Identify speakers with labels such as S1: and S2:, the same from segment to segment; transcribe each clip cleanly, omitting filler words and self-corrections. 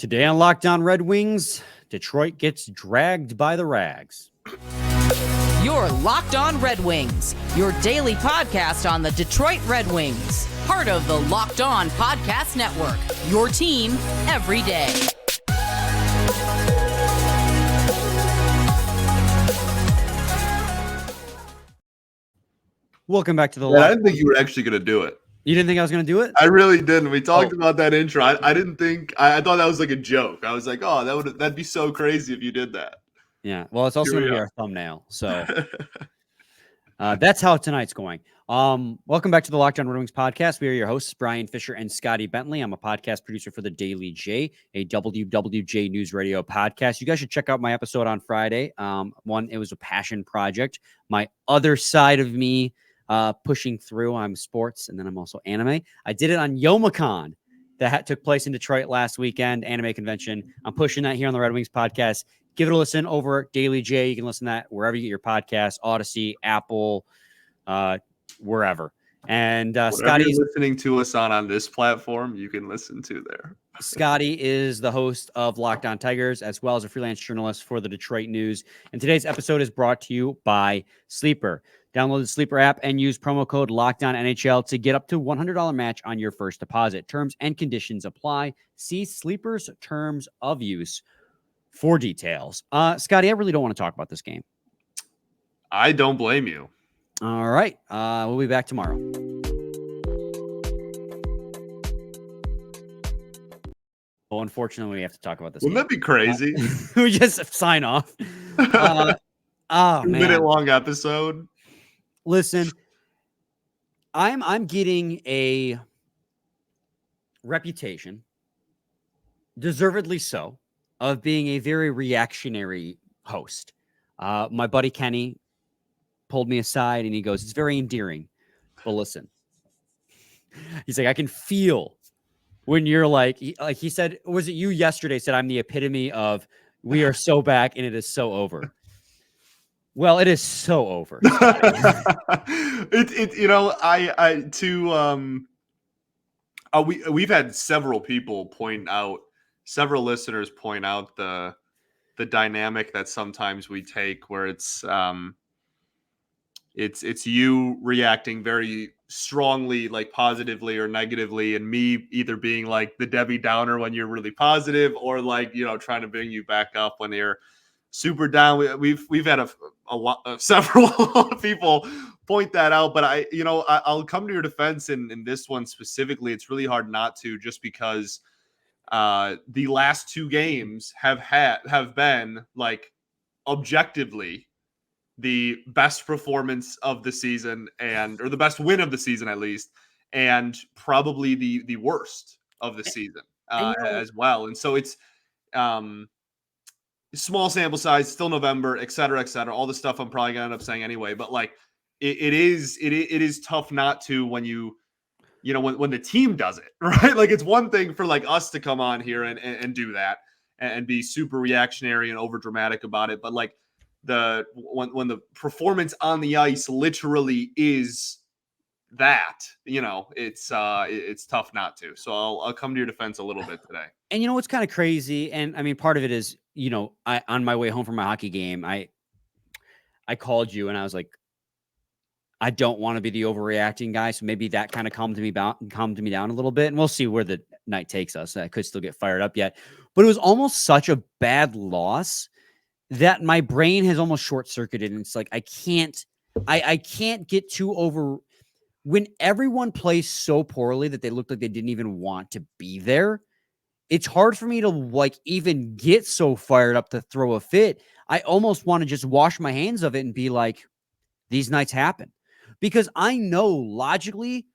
S1: Today on Locked On Red Wings, Detroit gets dragged by the Rags.
S2: You're Locked On Red Wings, your daily podcast on the Detroit Red Wings. Part of the Locked On Podcast Network, your team every day.
S1: Welcome back to the
S3: I didn't think you were actually going to do it.
S1: You didn't think I was going to do it?
S3: I really didn't. We talked about that intro. I didn't think – I thought that was like a joke. I was like, oh, that'd be so crazy if you did that.
S1: Yeah. Well, it's also going to be our thumbnail. So that's how tonight's going. Welcome back to the Locked On Red Wings podcast. We are your hosts, Brian Fisher and Scotty Bentley. I'm a podcast producer for the Daily J, a WWJ News Radio podcast. You guys should check out my episode on Friday. It was a passion project. My other side of me pushing through. I'm sports, and then I'm also anime. I did it on YomaCon that took place in Detroit last weekend, anime convention. I'm pushing that here on the Red Wings podcast. Give it a listen over at Daily J. You can listen to that wherever you get your podcast, Odyssey, Apple, wherever. And Scotty's
S3: listening to us on this platform, you can listen to there.
S1: Scotty is the host of Locked On Tigers, as well as a freelance journalist for the Detroit News. And today's episode is brought to you by Sleeper. Download the Sleeper app and use promo code LOCKEDONNHL to get up to $100 match on your first deposit. Terms and conditions apply. See Sleeper's terms of use for details. Scotty, I really don't want to talk about this game.
S3: I don't blame you.
S1: All right. We'll be back tomorrow. Well, unfortunately, we have to talk about this.
S3: Wouldn't that be crazy?
S1: We just sign off. Oh, man.
S3: 2-minute-long episode.
S1: Listen, I'm getting a reputation, deservedly so, of being a very reactionary host. My buddy Kenny pulled me aside and he goes, "It's very endearing. But listen," he's like, "I can feel when you're like he said, was it you yesterday said I'm the epitome of we are so back and it is so over." Well, it is so over.
S3: We've had several listeners point out the dynamic that sometimes we take where it's you reacting very strongly, like positively or negatively, and me either being like the Debbie Downer when you're really positive, or like, trying to bring you back up when you're super down. We've had several people point that out, but I'll come to your defense in this one specifically. It's really hard not to, just because the last two games have been like objectively the best performance of the season, or the best win of the season at least, and probably the worst of the season as well. And so it's small sample size, still November, et cetera, all the stuff I'm probably gonna end up saying anyway. But like it is tough not to when when the team does it, right? Like, it's one thing for like us to come on here and do that and be super reactionary and over dramatic about it, but like when the performance on the ice literally is that, it's tough not to. So I'll come to your defense a little bit today.
S1: And what's kind of crazy, and I mean, part of it is, on my way home from my hockey game, I called you and I was like, I don't want to be the overreacting guy. So maybe that kind of calmed me down a little bit, and we'll see where the night takes us. I could still get fired up yet, but it was almost such a bad loss that my brain has almost short circuited. And it's like, I can't get too over when everyone plays so poorly that they look like they didn't even want to be there. It's hard for me to like even get so fired up to throw a fit. I almost want to just wash my hands of it and be like, these nights happen, because I know logically,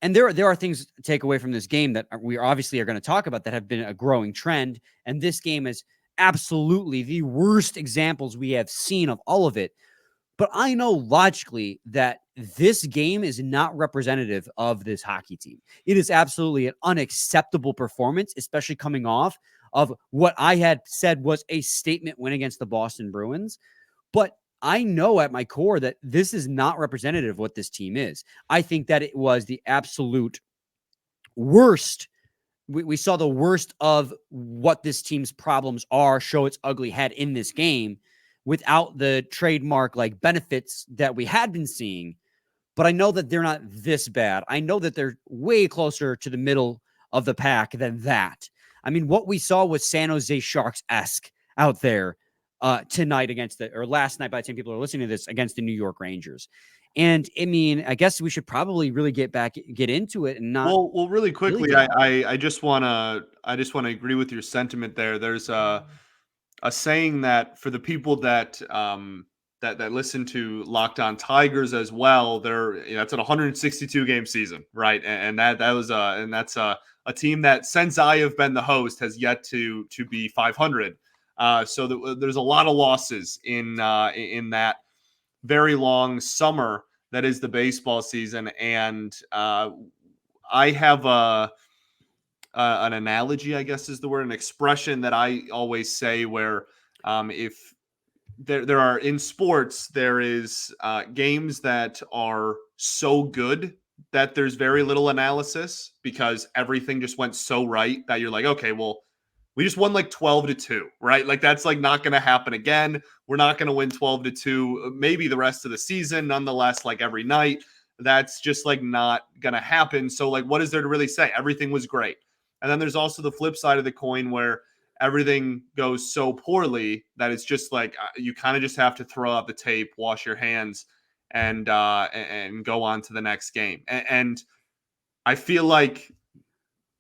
S1: and there are things to take away from this game that we obviously are going to talk about that have been a growing trend. And this game is absolutely the worst examples we have seen of all of it. But I know logically that this game is not representative of this hockey team. It is absolutely an unacceptable performance, especially coming off of what I had said was a statement win against the Boston Bruins. But I know at my core that this is not representative of what this team is. I think that it was the absolute worst we saw the worst of what this team's problems are show its ugly head in this game without the trademark like benefits that we had been seeing. But I know that they're not this bad. I know that they're way closer to the middle of the pack than that. I mean, what we saw was San Jose Sharks-esque out there tonight or last night by the time people are listening to this, against the New York Rangers. And I mean, I guess we should probably really get into it and not.
S3: Well, really quickly,
S1: really
S3: I just wanna agree with your sentiment there. There's a saying that for the people that that listen to Locked On Tigers as well, that's an 162 game season, right? And that's a team that, since I have been the host, has yet to be 500. So there's a lot of losses in that very long summer that is the baseball season. And I have an analogy, I guess is the word, an expression that I always say, where if there are in sports, there is games that are so good that there's very little analysis because everything just went so right that you're like, okay, well, we just won like 12-2, right? Like that's like not going to happen again. We're not going to win 12-2, maybe the rest of the season. Nonetheless, like every night, that's just like not going to happen. So like, what is there to really say? Everything was great. And then there's also the flip side of the coin where everything goes so poorly that it's just like you kind of just have to throw out the tape, wash your hands, and go on to the next game. And I feel like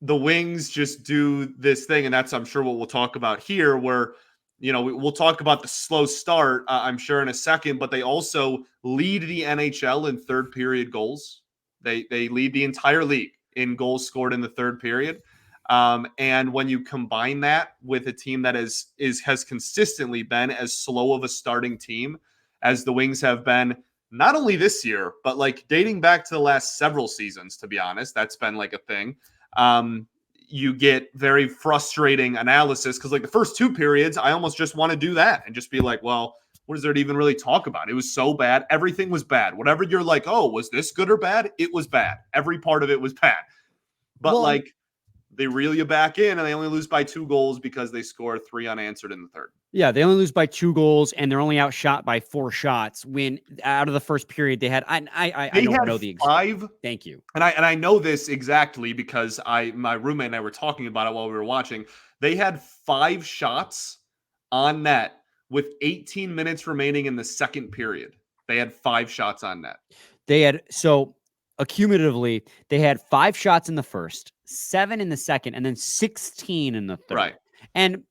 S3: the Wings just do this thing, and that's, I'm sure, what we'll talk about here, where, you know, we'll talk about the slow start, I'm sure, in a second, but they also lead the NHL in third period goals. They lead the entire league in goals scored in the third period. And when you combine that with a team that has consistently been as slow of a starting team as the Wings have been, not only this year, but like dating back to the last several seasons, to be honest, that's been like a thing. You get very frustrating analysis because like the first two periods, I almost just want to do that and just be like, well, what is there to even really talk about? It was so bad. Everything was bad. Whatever you're like, oh, was this good or bad? It was bad. Every part of it was bad. But like, they reel you back in, and they only lose by 2 goals because they score 3 unanswered in the third.
S1: Yeah, they only lose by 2 goals, and they're only outshot by 4 shots. When out of the first period, they had I don't know the
S3: 5.
S1: Thank you.
S3: And I know this exactly because my roommate and I were talking about it while we were watching. They had 5 shots on net with 18 minutes remaining in the second period. They had 5 shots on net.
S1: Accumulatively, they had 5 shots in the first, 7 in the second, and then 16 in the third.
S3: Right.
S1: And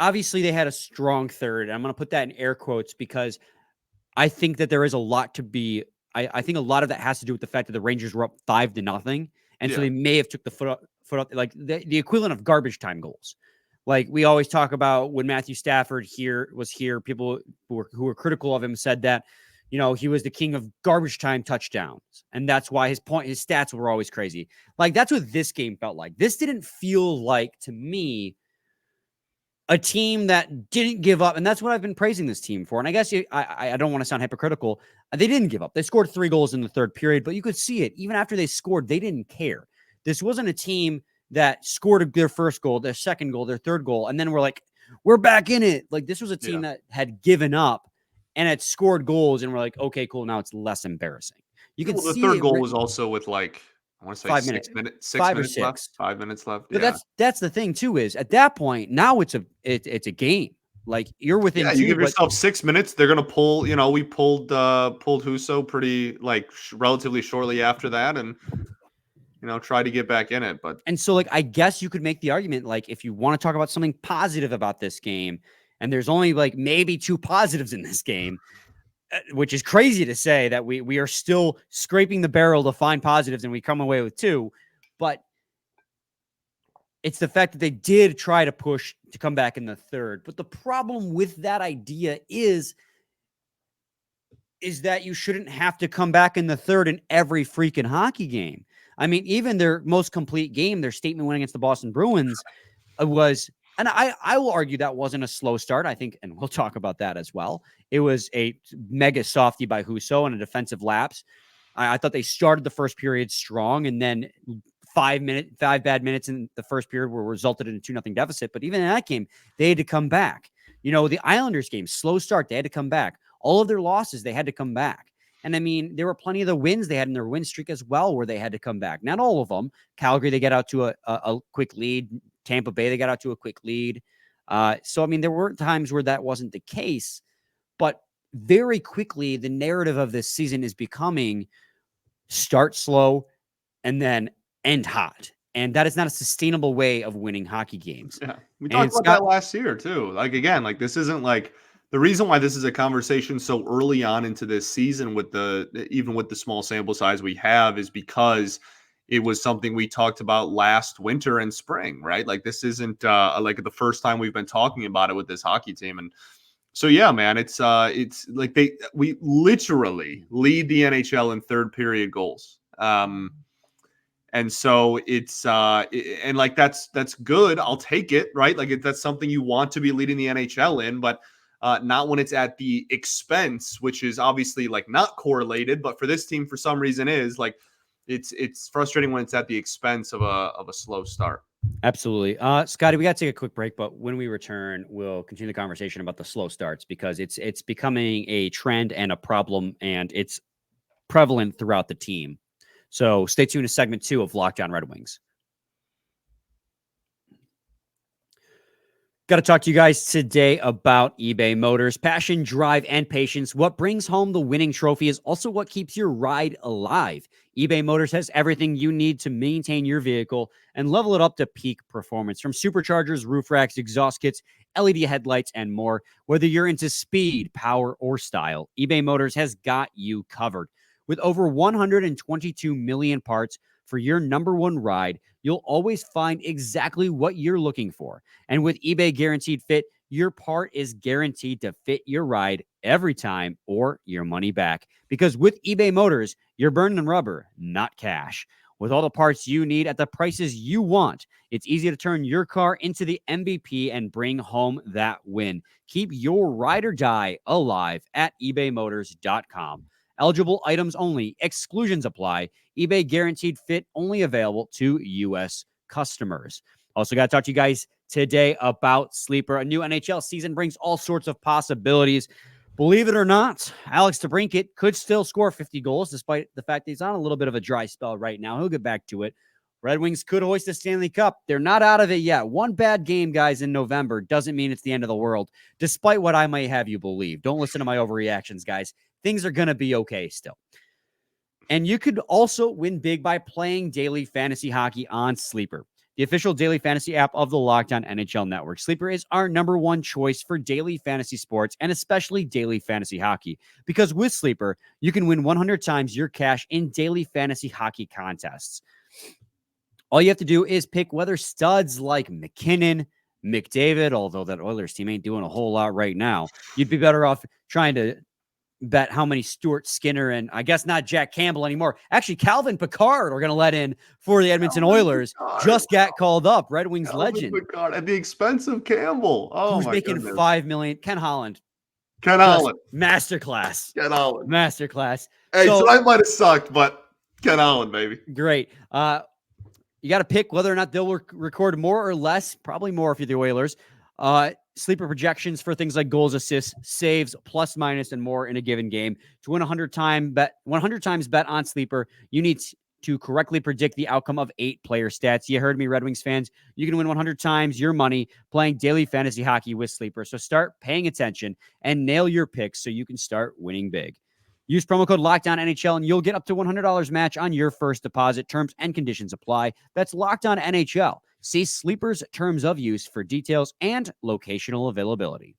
S1: obviously they had a strong third. And I'm going to put that in air quotes because I think that there is a lot to be. I think a lot of that has to do with the fact that the Rangers were up 5-0. And so they may have took the foot up, like the equivalent of garbage time goals. Like we always talk about when Matthew Stafford was here, people who were critical of him said that, you know, he was the king of garbage time touchdowns. And that's why his stats were always crazy. Like that's what this game felt like. This didn't feel like, to me, a team that didn't give up. And that's what I've been praising this team for. And I guess I don't want to sound hypocritical. They didn't give up. They scored 3 goals in the third period, but you could see it. Even after they scored, they didn't care. This wasn't a team that scored their first goal, their second goal, their third goal. And then we're like, we're back in it. Like this was a team that had given up and had scored goals, and we're like, okay, cool. Now it's less embarrassing. You can see
S3: the third goal was also with like, I want to say
S1: 5
S3: minutes. 6
S1: 5
S3: minutes
S1: or 6
S3: left. 5 minutes left.
S1: But
S3: yeah.
S1: that's the thing too, is at that point now it's a game. Like you're within.
S3: Yeah, you give yourself 6 minutes. They're gonna pull. You know, we pulled Husso pretty like relatively shortly after that, and you know, try to get back in it. But
S1: and so like I guess you could make the argument, like if you want to talk about something positive about this game, and there's only like maybe 2 positives in this game, which is crazy to say that we are still scraping the barrel to find positives and we come away with 2, but it's the fact that they did try to push to come back in the third. But the problem with that idea is that you shouldn't have to come back in the third in every freaking hockey game. I mean, even their most complete game, their statement win against the Boston Bruins was, and I will argue that wasn't a slow start. I think, and we'll talk about that as well. It was a mega softie by Husso and a defensive lapse. I thought they started the first period strong and then 5 bad minutes in the first period were resulted in a 2-0 deficit. But even in that game, they had to come back. The Islanders game, slow start, they had to come back. All of their losses, they had to come back. And I mean, there were plenty of the wins they had in their win streak as well where they had to come back. Not all of them. Calgary, they got out to a quick lead. Tampa Bay, they got out to a quick lead. So, I mean, there were times where that wasn't the case. But very quickly, the narrative of this season is becoming start slow and then end hot. And that is not a sustainable way of winning hockey games.
S3: Yeah. We talked about that last year too. Like, again, like this isn't like the reason why this is a conversation so early on into this season even with the small sample size we have is because it was something we talked about last winter and spring, right? Like this isn't like the first time we've been talking about it with this hockey team. And so, yeah, man, it's like we literally lead the NHL in third period goals. And so it's and like that's good. I'll take it, right? Like that's something you want to be leading the NHL in, but not when it's at the expense, which is obviously like not correlated, but for this team for some reason is like it's frustrating when it's at the expense of a slow start.
S1: Absolutely. Scotty, we got to take a quick break, but when we return, we'll continue the conversation about the slow starts because it's becoming a trend and a problem, and it's prevalent throughout the team. So stay tuned to segment 2 of Locked On Red Wings. Got to talk to you guys today about eBay Motors. Passion, drive, and patience. What brings home the winning trophy is also what keeps your ride alive. eBay Motors has everything you need to maintain your vehicle and level it up to peak performance. From superchargers, roof racks, exhaust kits, LED headlights, and more. Whether you're into speed, power, or style, eBay Motors has got you covered. With over 122 million parts for your number one ride, you'll always find exactly what you're looking for. And with eBay Guaranteed Fit, your part is guaranteed to fit your ride every time or your money back. Because with eBay Motors, you're burning rubber, not cash. With all the parts you need at the prices you want, it's easy to turn your car into the MVP and bring home that win. Keep your ride or die alive at ebaymotors.com. Eligible items only. Exclusions apply. eBay Guaranteed Fit only available to U.S. customers. Also got to talk to you guys today about Sleeper. A new NHL season brings all sorts of possibilities. Believe it or not, Alex DeBrincat could still score 50 goals despite the fact that he's on a little bit of a dry spell right now. He'll get back to it. Red Wings could hoist the Stanley Cup. They're not out of it yet. One bad game, guys, in November doesn't mean it's the end of the world, despite what I might have you believe. Don't listen to my overreactions, guys. Things are going to be okay still. And you could also win big by playing daily fantasy hockey on Sleeper, the official daily fantasy app of the Locked On NHL Network. Sleeper is our number one choice for daily fantasy sports and especially daily fantasy hockey. Because with Sleeper, you can win 100 times your cash in daily fantasy hockey contests. All you have to do is pick whether studs like McKinnon, McDavid, although that Oilers team ain't doing a whole lot right now. You'd be better off trying to bet how many Stuart Skinner and I guess not Jack Campbell anymore. Actually, Calvin Pickard are going to let in for the Edmonton Oilers. Just got called up. Red Wings legend.
S3: Pickard at the expense of Campbell. Oh,
S1: who's making
S3: goodness.
S1: $5 million. Ken Holland. Masterclass.
S3: Ken Holland.
S1: Masterclass.
S3: Hey, so I might have sucked, but Ken Holland, baby.
S1: Great. You got to pick whether or not they'll record more or less. Probably more if you're the Oilers. Sleeper projections for things like goals, assists, saves, plus, minus, and more in a given game. To win 100 times bet on Sleeper, you need to correctly predict the outcome of 8 player stats. You heard me, Red Wings fans. You can win 100 times your money playing daily fantasy hockey with Sleeper. So start paying attention and nail your picks so you can start winning big. Use promo code LOCKEDONNHL and you'll get up to $100 match on your first deposit. Terms and conditions apply. That's Locked On NHL. See Sleeper's terms of use for details and locational availability.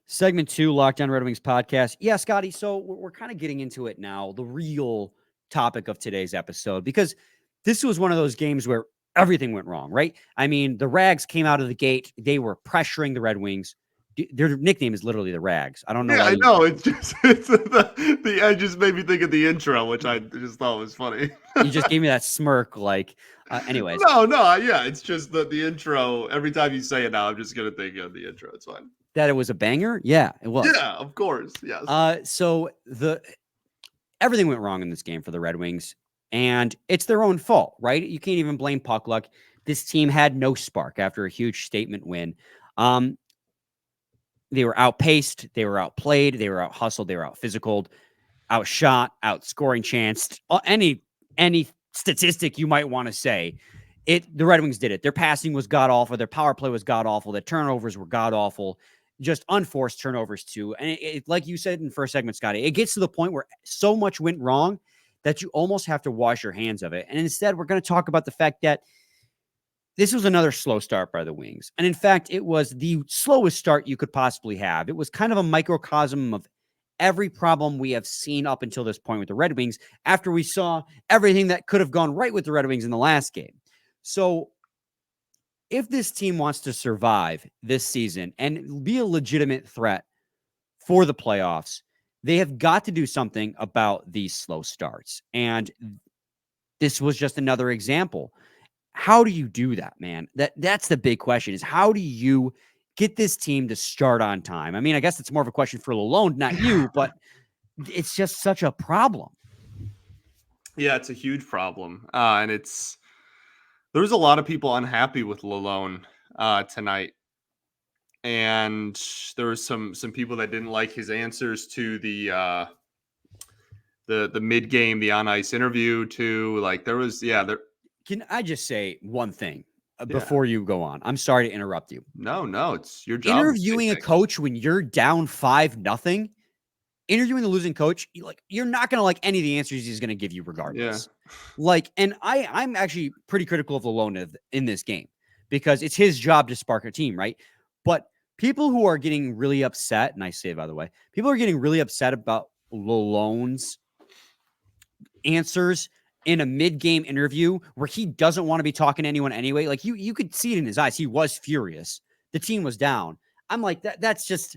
S1: Segment 2, Locked On Red Wings podcast. Yeah, Scotty, so we're kind of getting into it now, the real topic of today's episode, because this was one of those games where everything went wrong, right? I mean, the Rags came out of the gate. They were pressuring the Red Wings. Their nickname is literally the Rags. I don't know.
S3: Yeah, I know. It's the end just made me think of the intro, which I just thought was funny.
S1: You just gave me that smirk, like. Anyways.
S3: No, yeah. It's just the intro. Every time you say it now, I'm just gonna think of the intro. It's fine.
S1: That it was a banger? Yeah, it was.
S3: Yeah, of course. Yes.
S1: So everything went wrong in this game for the Red Wings, and it's their own fault, right? You can't even blame puck luck. This team had no spark after a huge statement win. They were outpaced, they were outplayed, they were out hustled, they were out physical, outshot, outscoring chanced, any statistic you might want to say. The Red Wings did it. Their passing was god awful, their power play was god awful, their turnovers were god awful, just unforced turnovers too. And it, like you said in the first segment, Scotty, it gets to the point where so much went wrong that you almost have to wash your hands of it. And instead, we're going to talk about the fact that this was another slow start by the Wings. And in fact, it was the slowest start you could possibly have. It was kind of a microcosm of every problem we have seen up until this point with the Red Wings after we saw everything that could have gone right with the Red Wings in the last game. So if this team wants to survive this season and be a legitimate threat for the playoffs, they have got to do something about these slow starts. And this was just another example. How do you do that, man? That's the big question, is how do you get this team to start on time? I mean, I guess it's more of a question for Lalonde, not you, but it's just such a problem.
S3: Yeah, it's a huge problem. And there was a lot of people unhappy with Lalonde tonight. And there were some people that didn't like his answers to the mid-game, the on-ice interview too. Like there.
S1: Can I just say one thing before you go on? I'm sorry to interrupt you.
S3: No, it's your job.
S1: Interviewing a coach when you're down 5-0, interviewing the losing coach, you're not going to like any of the answers he's going to give you regardless. Yeah. And I'm actually pretty critical of Lalonde in this game because it's his job to spark a team, right? But people who are getting really upset, and I say, by the way, people are getting really upset about Lalonde's answers in a mid-game interview where he doesn't want to be talking to anyone anyway. Like you could see it in his eyes. He was furious. The team was down. I'm like, that's just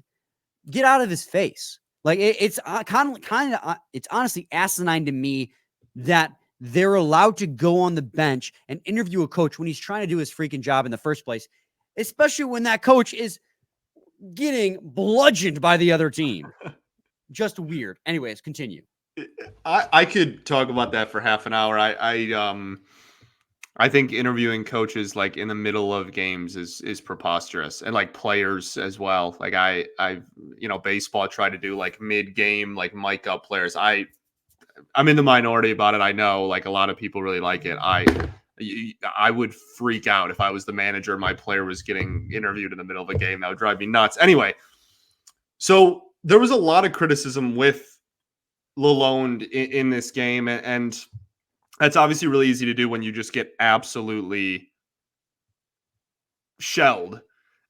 S1: get out of his face. Like it's kind of it's honestly asinine to me that they're allowed to go on the bench and interview a coach when he's trying to do his freaking job in the first place, especially when that coach is getting bludgeoned by the other team. Just weird. Anyways, continue.
S3: I could talk about that for half an hour. I think interviewing coaches like in the middle of games is preposterous, and like players as well. Like I baseball tried to do like mid game, like mic up players. I'm in the minority about it. I know like a lot of people really like it. I would freak out if I was the manager and my player was getting interviewed in the middle of a game. That would drive me nuts. Anyway, so there was a lot of criticism with Lalonde in this game, and that's obviously really easy to do when you just get absolutely shelled.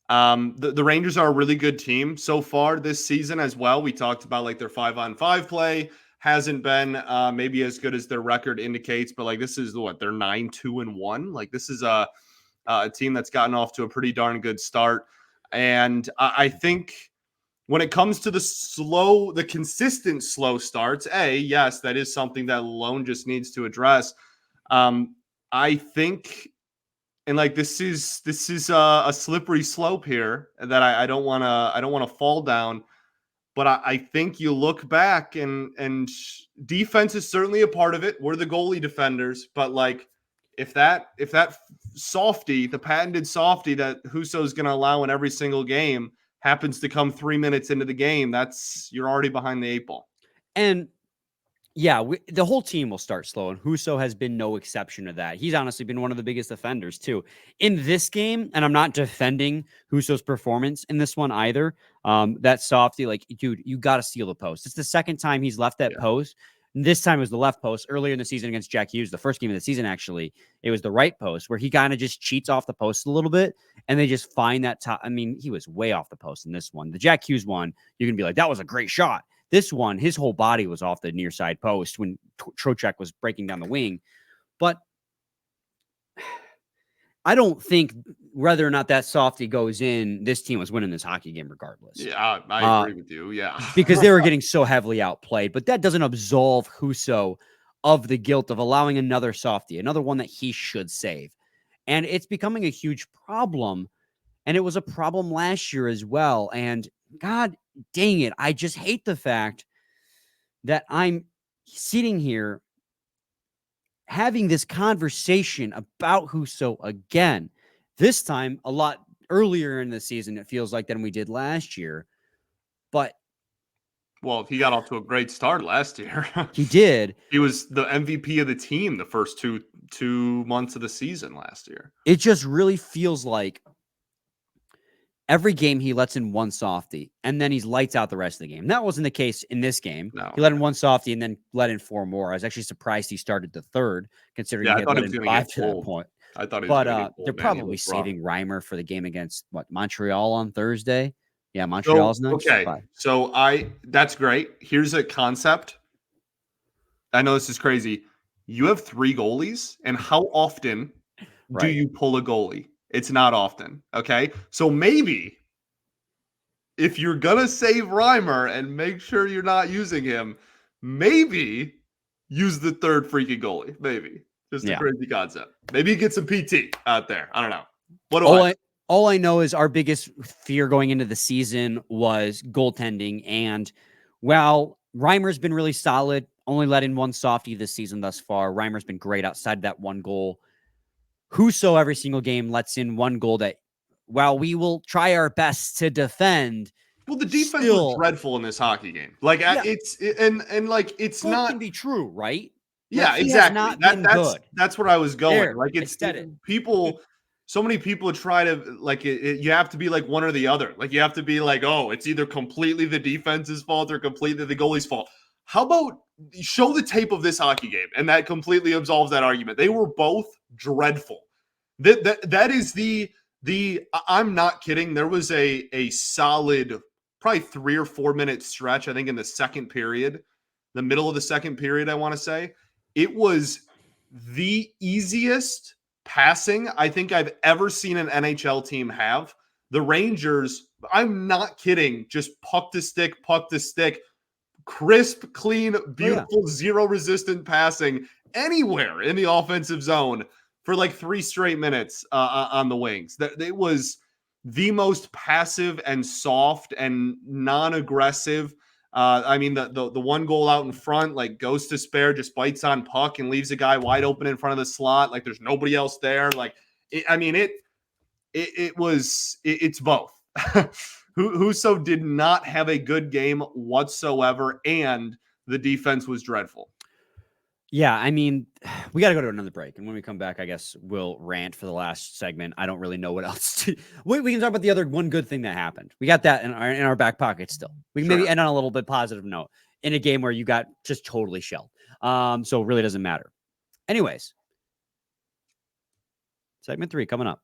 S3: The Rangers are a really good team so far this season as well. We talked about like their 5-on-5 play hasn't been maybe as good as their record indicates, but like this is what they're 9-2-1. Like this is a team that's gotten off to a pretty darn good start, and I think when it comes to the consistent slow starts, yes, that is something that Lalonde just needs to address. I think, and like this is a slippery slope here that I don't want to fall down. But I think you look back and defense is certainly a part of it. We're the goalie defenders, but like if that softy, the patented softy that Husso's going to allow in every single game happens to come 3 minutes into the game, you're already behind the 8 ball.
S1: And yeah, the whole team will start slow, and Husso has been no exception to that. He's honestly been one of the biggest offenders too in this game. And I'm not defending Husso's performance in this one either. That softy, like, dude, you got to steal the post. It's the second time he's left that post. This time it was the left post. Earlier in the season against Jack Hughes, the first game of the season, actually, it was the right post where he kind of just cheats off the post a little bit, and they just find that top. I mean, he was way off the post in this one. The Jack Hughes one, you can be like, that was a great shot. This one, his whole body was off the near side post when Trocheck was breaking down the wing. But I don't think whether or not that softy goes in, this team was winning this hockey game regardless.
S3: Yeah, I agree with you. Yeah.
S1: Because they were getting so heavily outplayed. But that doesn't absolve Husso of the guilt of allowing another softy, another one that he should save. And it's becoming a huge problem. And it was a problem last year as well. And God dang it, I just hate the fact that I'm sitting here having this conversation about Husso again, this time a lot earlier in the season, it feels like, than we did last year. But
S3: Well, he got off to a great start last year.
S1: he did.
S3: He was the MVP of the team the first two months of the season last year.
S1: It just really feels like every game he lets in one softie, and then he's lights out the rest of the game. That wasn't the case in this game.
S3: No.
S1: He let in one softie and then let in 4 more. I was actually surprised he started the third, considering he had let in 5 to that point.
S3: I thought he was going to get
S1: they're
S3: pulled,
S1: probably saving Reimer for the game against Montreal on Thursday. Yeah, Montreal's next.
S3: Okay, so that's great. Here's a concept. I know this is crazy. You have 3 goalies, and how often do you pull a goalie? It's not often. Okay, so maybe if you're gonna save Reimer and make sure you're not using him, maybe use the third freaking goalie. Maybe just a crazy concept. Maybe you get some PT out there. I don't know. What do
S1: All I know is our biggest fear going into the season was goaltending. And while Reimer's been really solid, only let in 1 softie this season thus far. Reimer's been great outside that 1 goal. Husso every single game lets in 1 goal that, while we will try our best to defend.
S3: Well, the defense was dreadful in this hockey game. Like it's
S1: Both
S3: not
S1: can be true, right?
S3: Yeah, exactly. That's where I was going. So many people try to you have to be like one or the other. Like you have to be like, oh, it's either completely the defense's fault or completely the goalie's fault. How about show the tape of this hockey game, and that completely absolves that argument. They were both dreadful. That is the I'm not kidding. There was a solid probably 3 or 4 minute stretch, I think, in the second period, the middle of the second period, I want to say. It was the easiest passing I think I've ever seen an NHL team have. The Rangers, I'm not kidding, just puck to stick, crisp, clean, beautiful, zero resistant passing anywhere in the offensive zone for like 3 straight minutes on the wings. It was the most passive and soft and non-aggressive. I mean, the 1 goal out in front, like, goes to spare, just bites on puck and leaves a guy wide open in front of the slot. Like, there's nobody else there. Like, it's both. Husso did not have a good game whatsoever, and the defense was dreadful.
S1: Yeah, I mean, we got to go to another break. And when we come back, I guess we'll rant for the last segment. I don't really know what else to... We can talk about the other one good thing that happened. We got that in our back pocket still. We can maybe end on a little bit positive note in a game where you got just totally shelled. So it really doesn't matter. Anyways, segment 3 coming up.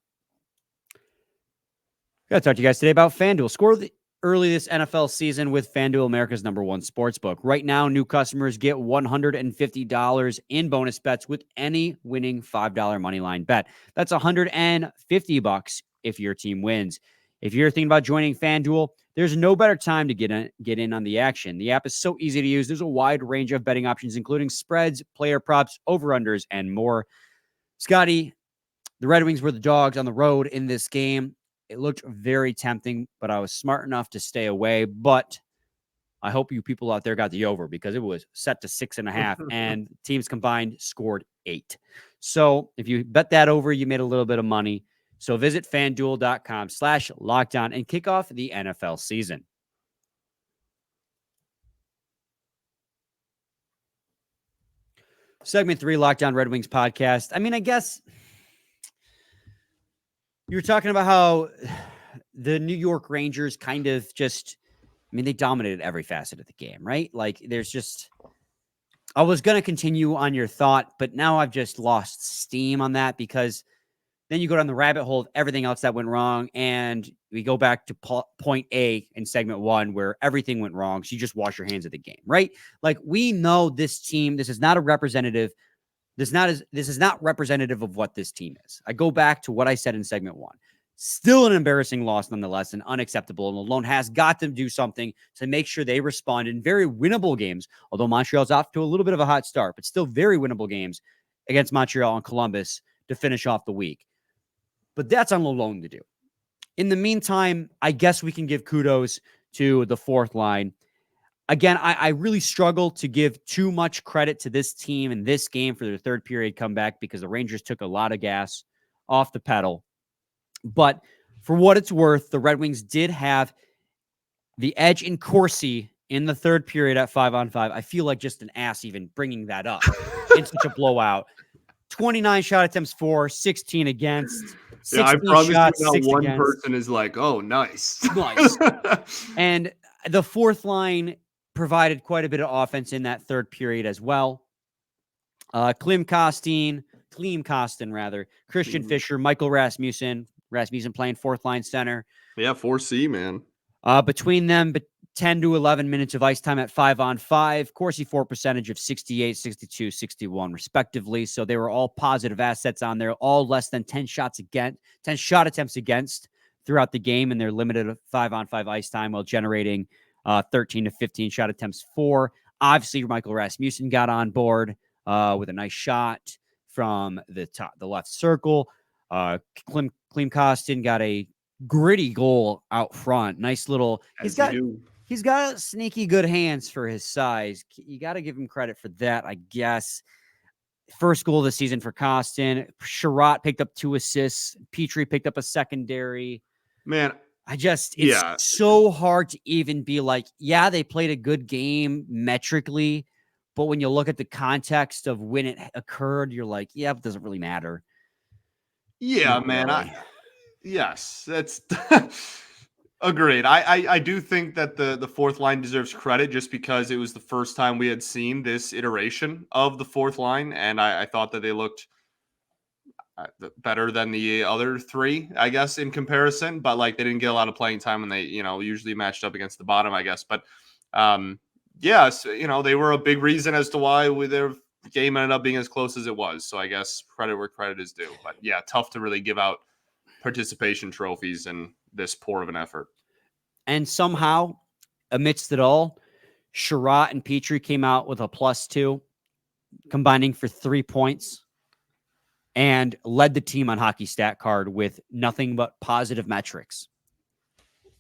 S1: Got to talk to you guys today about FanDuel. Score early this NFL season with FanDuel, America's #1 sportsbook. Right now, new customers get $150 in bonus bets with any winning $5 moneyline bet. That's $150 if your team wins. If you're thinking about joining FanDuel, there's no better time to get in on the action. The app is so easy to use. There's a wide range of betting options, including spreads, player props, over-unders, and more. Scotty, the Red Wings were the dogs on the road in this game. It looked very tempting, but I was smart enough to stay away. But I hope you people out there got the over, because it was set to 6.5 and teams combined scored 8. So if you bet that over, you made a little bit of money. So visit FanDuel.com/lockedon and kick off the NFL season. Segment 3, Locked On Red Wings podcast. I mean, I guess... You were talking about how the New York Rangers kind of just, I mean, they dominated every facet of the game, right? Like, there's just, I was going to continue on your thought, but now I've just lost steam on that, because then you go down the rabbit hole of everything else that went wrong, and we go back to point A in segment 1 where everything went wrong. So you just wash your hands of the game, right? Like, we know this team, this is not a representative. This is not representative of what this team is. I go back to what I said in segment 1. Still an embarrassing loss nonetheless, and unacceptable. And Malone has got to do something to make sure they respond in very winnable games, although Montreal's off to a little bit of a hot start, but still very winnable games against Montreal and Columbus to finish off the week. But that's on Malone to do. In the meantime, I guess we can give kudos to the fourth line. again, I really struggle to give too much credit to this team in this game for their third period comeback because the Rangers took a lot of gas off the pedal. But for what it's worth, the Red Wings did have the edge in Corsi in the third period at 5-on-5. I feel like just an ass even bringing that up in such a blowout. 29 shot attempts for, 16 against.
S3: Yeah, I promise
S1: shots,
S3: you not
S1: 6
S3: one
S1: against.
S3: person is like, oh, nice.
S1: Nice. And the fourth line provided quite a bit of offense in that third period as well. Klim Kostin, Christian Fischer, Michael Rasmussen playing fourth line center.
S3: Yeah, 4C, man.
S1: Between them, 10 to 11 minutes of ice time at 5-on-5. Corsi for percentage of 68, 62, 61, respectively. So they were all positive assets on there, all less than 10 shot attempts against throughout the game, and they're limited to 5-on-5 ice time while generating 13 to 15 shot attempts for. Obviously, Michael Rasmussen got on board with a nice shot from the left circle. Klim Kostin got a gritty goal out front. Nice little. He's got sneaky good hands for his size. You got to give him credit for that, I guess. First goal of the season for Kostin. Sherratt picked up 2 assists. Petrie picked up a secondary.
S3: Man,
S1: it's so hard to even be like, yeah, they played a good game metrically, but when you look at the context of when it occurred, you're like, yeah, it doesn't really matter.
S3: Yeah,
S1: Not
S3: man.
S1: really.
S3: Yes, that's agreed. I do think that the fourth line deserves credit just because it was the first time we had seen this iteration of the fourth line, and I thought that they looked better than the other three, I guess, in comparison. But like they didn't get a lot of playing time when they, usually matched up against the bottom, I guess. But yes, they were a big reason as to why their game ended up being as close as it was. So I guess credit where credit is due. But yeah, tough to really give out participation trophies in this poor of an effort.
S1: And somehow, amidst it all, Sherratt and Petrie came out with a +2, combining for 3 points, and led the team on Hockey Stat Card with nothing but positive metrics.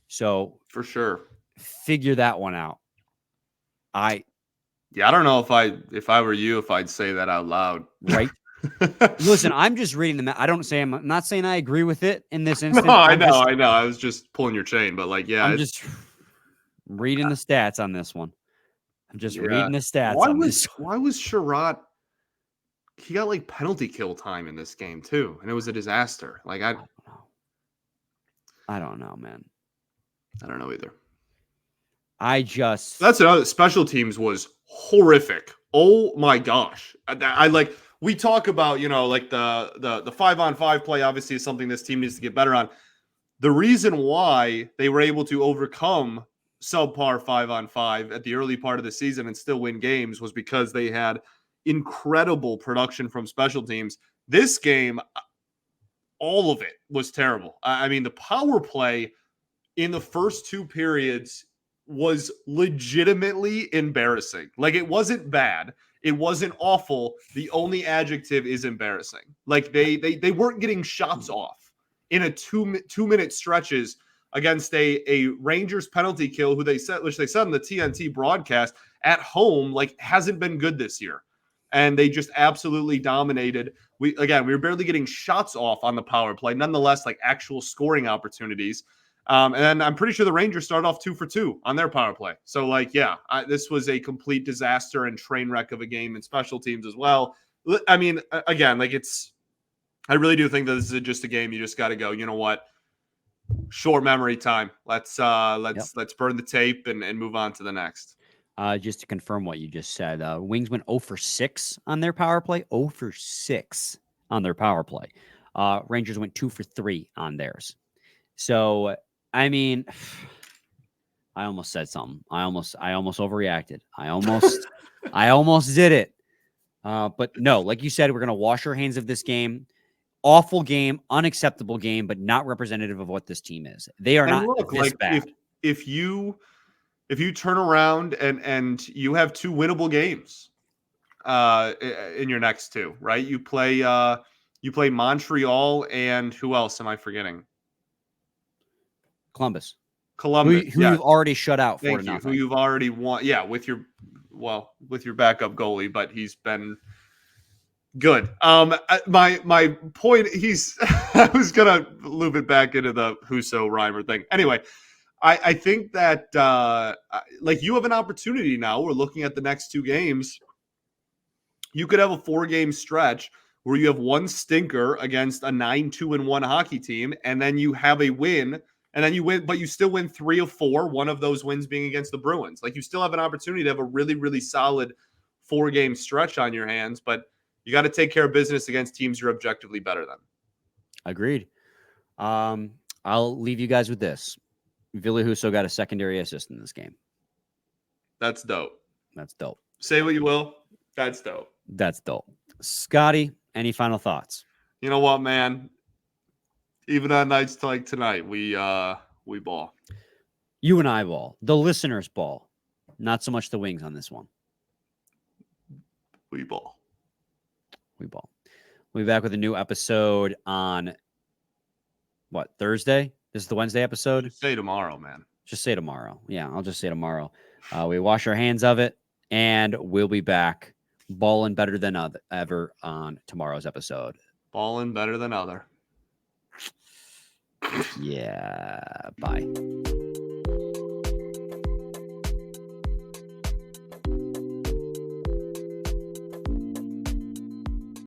S1: So
S3: for sure,
S1: figure that one out. I
S3: don't know if I were you, if I'd say that out loud.
S1: Right. Listen, I'm just reading them. I'm not saying I agree with it in this instance.
S3: No, I know. I was just pulling your chain, but like, yeah,
S1: I'm just reading the stats on this one. Reading the stats.
S3: Why was Sherratt? He got like penalty kill time in this game too, and it was a disaster. Like I don't know, man. I don't know either. That's another. Special teams was horrific. Oh my gosh. We talk about, like the 5-on-5 play obviously is something this team needs to get better on. The reason why they were able to overcome subpar 5-on-5 at the early part of the season and still win games was because they had incredible production from special teams. This game, all of it was terrible. I mean, the power play in the first 2 periods was legitimately embarrassing. Like, it wasn't bad. It wasn't awful. The only adjective is embarrassing. Like they weren't getting shots off in a 2-minute stretches against a Rangers penalty kill, which they said on the TNT broadcast at home, like hasn't been good this year. And they just absolutely dominated. We were barely getting shots off on the power play. Nonetheless, like actual scoring opportunities. And then I'm pretty sure the Rangers started off 2 for 2 on their power play. So, like, yeah, this was a complete disaster and train wreck of a game in special teams as well. I mean, again, like I really do think that this is just a game you just got to go, you know what? Short memory time. Let's burn the tape and move on to the next.
S1: Just to confirm what you just said, Wings went 0 for 6 on their power play. 0 for 6 on their power play. Rangers went 2 for 3 on theirs. So, I mean, I almost said something. I almost overreacted. I almost did it. But no, like you said, we're going to wash our hands of this game. Awful game, unacceptable game, but not representative of what this team is. They are not this bad.
S3: If you turn around and you have 2 winnable games in your next 2, right? You play Montreal and who else am I forgetting?
S1: Columbus.
S3: Columbus.
S1: who you've already shut out 4-0.
S3: Thank you. Who you've already won. Yeah, with your backup goalie, but he's been good. My point. I was gonna loop it back into the Husso Reimer thing. Anyway, I think that like you have an opportunity now. We're looking at the next 2 games. You could have a 4-game stretch where you have one stinker against a 9-2-1 hockey team, and then you have a win, and then you win, but you still win 3 of 4, one of those wins being against the Bruins. Like, you still have an opportunity to have a really, really solid 4-game stretch on your hands, but you got to take care of business against teams you're objectively better than.
S1: Agreed. I'll leave you guys with this. Ville Husso got a secondary assist in this game.
S3: That's dope.
S1: That's dope.
S3: Say what you will. That's dope.
S1: That's dope. Scotty, any final thoughts?
S3: You know what, man? Even on nights like tonight, we ball.
S1: You and I ball. The listeners ball. Not so much the Wings on this one.
S3: We ball.
S1: We ball. We'll be back with a new episode on what, Thursday? This is the Wednesday episode?
S3: Just say tomorrow, man.
S1: Just say tomorrow. Yeah, I'll just say tomorrow. We wash our hands of it, and we'll be back balling better than ever on tomorrow's episode.
S3: Balling better than other.
S1: Yeah. Bye.